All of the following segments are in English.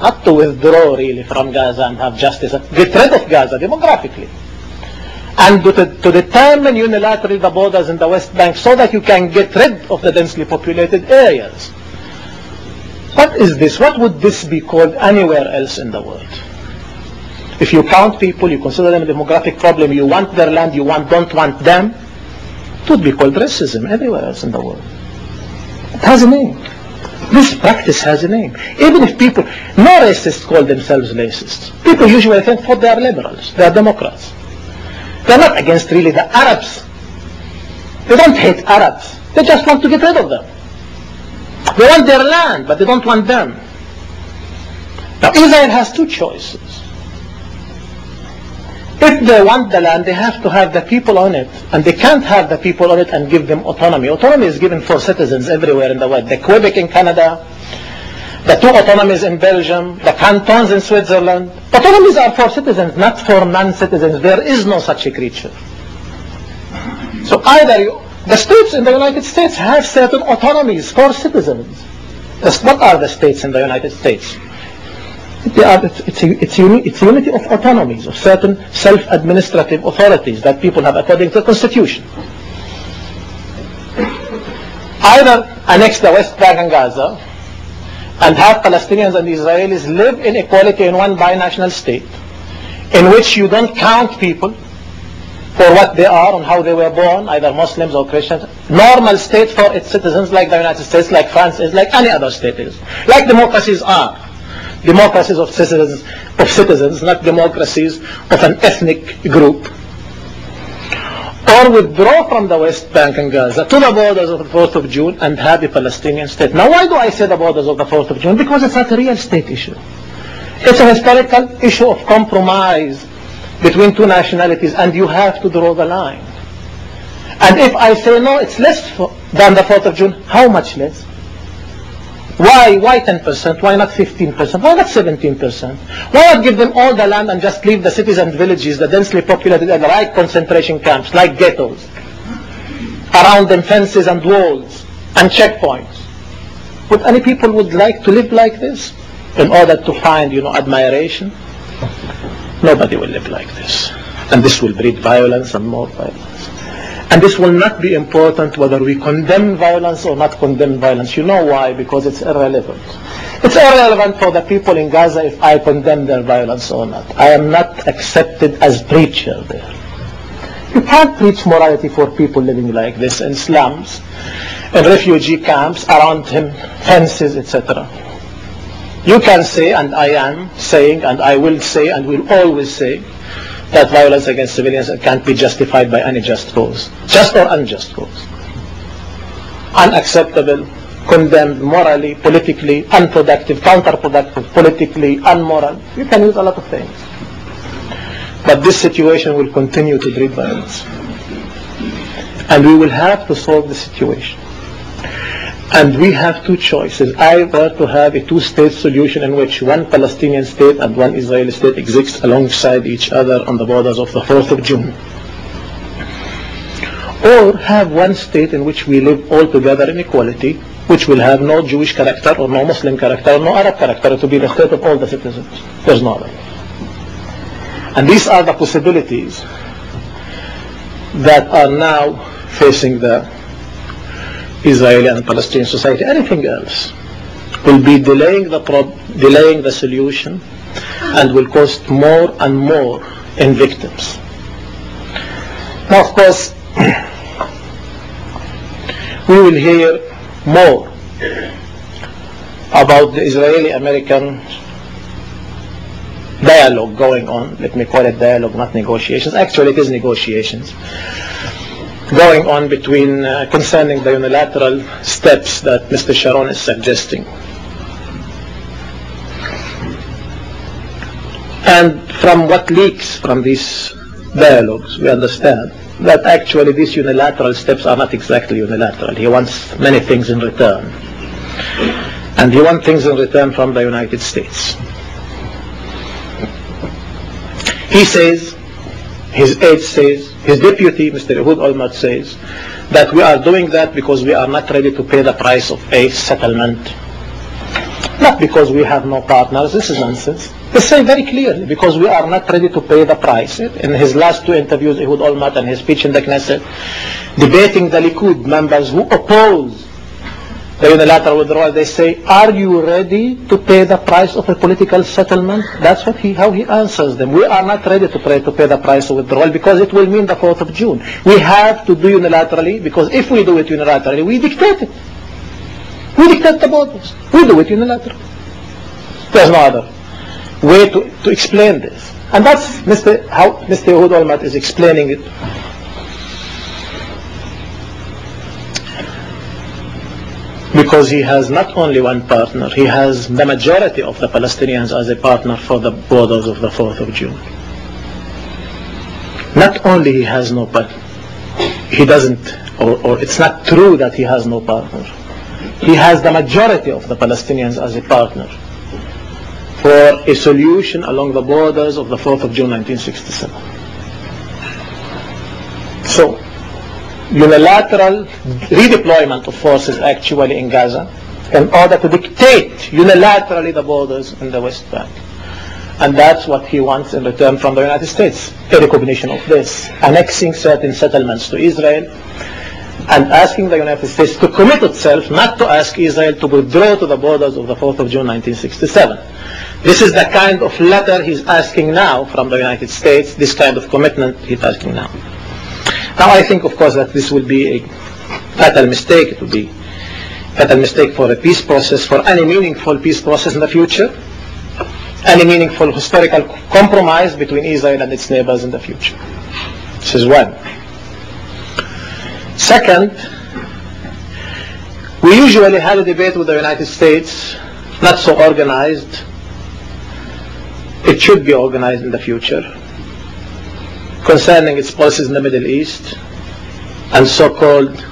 not to withdraw really from Gaza and have justice, get rid of Gaza demographically. And to determine unilaterally the borders in the West Bank so that you can get rid of the densely populated areas. What is this? What would this be called anywhere else in the world? If you count people, you consider them a demographic problem, you want their land, you don't want them, it would be called racism everywhere else in the world. It has a name. This practice has a name. Even if people, no racists call themselves racists. People usually think they are liberals, they are Democrats. They are not against really the Arabs. They don't hate Arabs. They just want to get rid of them. They want their land, but they don't want them. Now Israel has two choices. If they want the land, they have to have the people on it, and they can't have the people on it and give them autonomy. Autonomy is given for citizens everywhere in the world. The Quebec in Canada, the two autonomies in Belgium, the cantons in Switzerland. Autonomies are for citizens, not for non-citizens. There is no such a creature. So either the states in the United States have certain autonomies for citizens. What are the states in the United States? It's unity of autonomies, of certain self-administrative authorities that people have according to the Constitution. Either annex the West Bank and Gaza and have Palestinians and Israelis live in equality in one binational state in which you don't count people for what they are and how they were born, either Muslims or Christians. Normal state for its citizens, like the United States, like France is, like any other state is. Like democracies are. Democracies of citizens, not democracies of an ethnic group. Or withdraw from the West Bank and Gaza to the borders of the 4th of June and have a Palestinian state. Now why do I say the borders of the 4th of June? Because it's not a real state issue. It's a historical issue of compromise between two nationalities, and you have to draw the line. And if I say no, it's less than the 4th of June, how much less? Why 10%? Why not 15%? Why not 17%? Why not give them all the land and just leave the cities and villages, the densely populated and like concentration camps, like ghettos, around them fences and walls and checkpoints? Would any people would like to live like this in order to find, admiration? Nobody will live like this. And this will breed violence and more violence. And this will not be important whether we condemn violence or not condemn violence. You know why? Because it's irrelevant. It's irrelevant for the people in Gaza if I condemn their violence or not. I am not accepted as preacher there. You can't preach morality for people living like this in slums, in refugee camps, around him, fences, etc. You can say, and I am saying, and I will say, and will always say, that violence against civilians can't be justified by any just cause, just or unjust cause. Unacceptable, condemned morally, politically, unproductive, counterproductive, politically, unmoral. You can use a lot of things. But this situation will continue to breed violence. And we will have to solve the situation. And we have two choices, either to have a two-state solution in which one Palestinian state and one Israeli state exist alongside each other on the borders of the 4th of June. Or have one state in which we live all together in equality, which will have no Jewish character or no Muslim character or no Arab character, to be the state of all the citizens. There's no other. And these are the possibilities that are now facing the Israeli and Palestinian society. Anything else will be delaying the solution and will cost more and more in victims. Now, of course, we will hear more about the Israeli-American dialogue going on. Let me call it dialogue, not negotiations. Actually, it is negotiations going on between concerning the unilateral steps that Mr. Sharon is suggesting. And from what leaks from these dialogues, we understand that actually these unilateral steps are not exactly unilateral. He wants many things in return. And he wants things in return from the United States. He says, his aide says, his deputy, Mr. Ehud Olmert, says that we are doing that because we are not ready to pay the price of a settlement. Not because we have no partners, this is nonsense. They say very clearly, because we are not ready to pay the price. In his last two interviews, Ehud Olmert and his speech in the Knesset, debating the Likud members who oppose the unilateral withdrawal, they say, are you ready to pay the price of a political settlement? That's what how he answers them. We are not ready to pay the price of withdrawal because it will mean the 4th of June. We have to do unilaterally, because if we do it unilaterally, we dictate it. We dictate the borders. We do it unilaterally. There's no other way to explain this. And that's how Mr. Ehud Olmert is explaining it. Because he has not only one partner, he has the majority of the Palestinians as a partner for the borders of the 4th of June. Not only he has no partner, he doesn't, or it's not true that he has no partner. He has the majority of the Palestinians as a partner for a solution along the borders of the 4th of June 1967. So, unilateral redeployment of forces actually in Gaza in order to dictate unilaterally the borders in the West Bank. And that's what he wants in return from the United States, a recognition of this, annexing certain settlements to Israel, and asking the United States to commit itself not to ask Israel to withdraw to the borders of the 4th of June 1967. This is the kind of letter he's asking now from the United States, this kind of commitment he's asking now. Now I think, of course, that this will be a fatal mistake. It will be a fatal mistake for a peace process, for any meaningful peace process in the future, any meaningful historical compromise between Israel and its neighbors in the future. This is one. Second, we usually have a debate with the United States, not so organized. It should be organized in the future, concerning its policies in the Middle East and so-called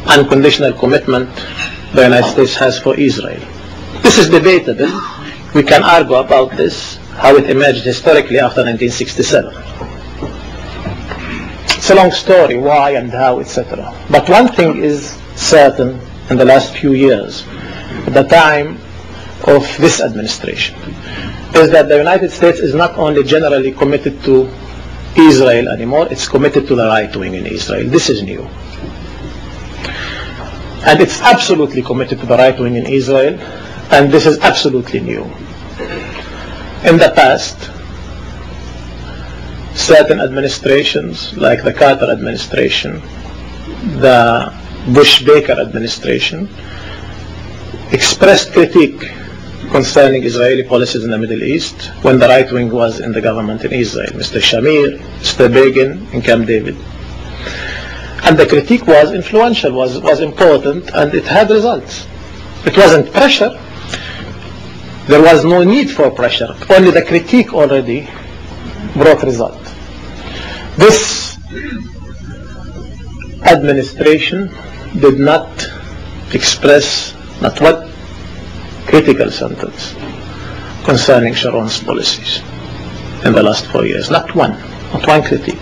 unconditional commitment the United States has for Israel. This is debatable. We can argue about this, how it emerged historically after 1967. It's a long story, why and how, etc. But one thing is certain in the last few years, at the time of this administration, is that the United States is not only generally committed to Israel anymore, it's committed to the right wing in Israel. This is new. And it's absolutely committed to the right wing in Israel, and this is absolutely new. In the past, certain administrations, like the Carter administration, the Bush-Baker administration, expressed critique concerning Israeli policies in the Middle East when the right wing was in the government in Israel, Mr. Shamir, Mr. Begin in Camp David. And the critique was influential, was important, and it had results. It wasn't pressure. There was no need for pressure. Only the critique already brought result. This administration did not express not one critical sentence concerning Sharon's policies in the last 4 years. Not one critique.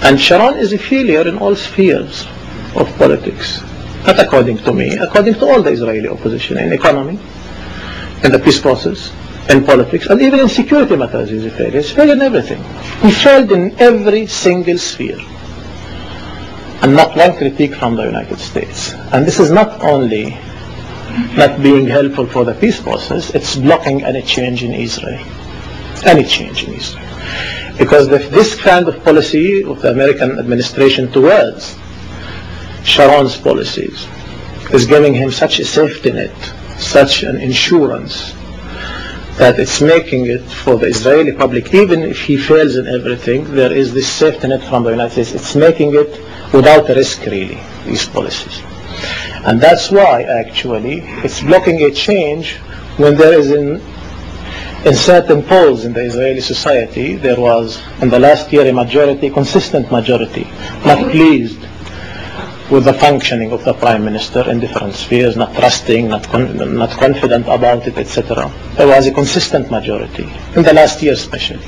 And Sharon is a failure in all spheres of politics. Not according to me, according to all the Israeli opposition, in economy, in the peace process, in politics, and even in security matters he's a failure. He's a failure in everything. He failed in every single sphere. And not one critique from the United States. And this is not only not being helpful for the peace process, it's blocking any change in Israel. Any change in Israel. Because this kind of policy of the American administration towards Sharon's policies is giving him such a safety net, such an insurance, that it's making it for the Israeli public, even if he fails in everything, there is this safety net from the United States. It's making it without risk, really, these policies. And that's why, actually, it's blocking a change when there is in certain polls in the Israeli society, there was, in the last year, a majority, consistent majority, not pleased with the functioning of the Prime Minister in different spheres, not trusting, not confident about it, etc. There was a consistent majority, in the last year especially.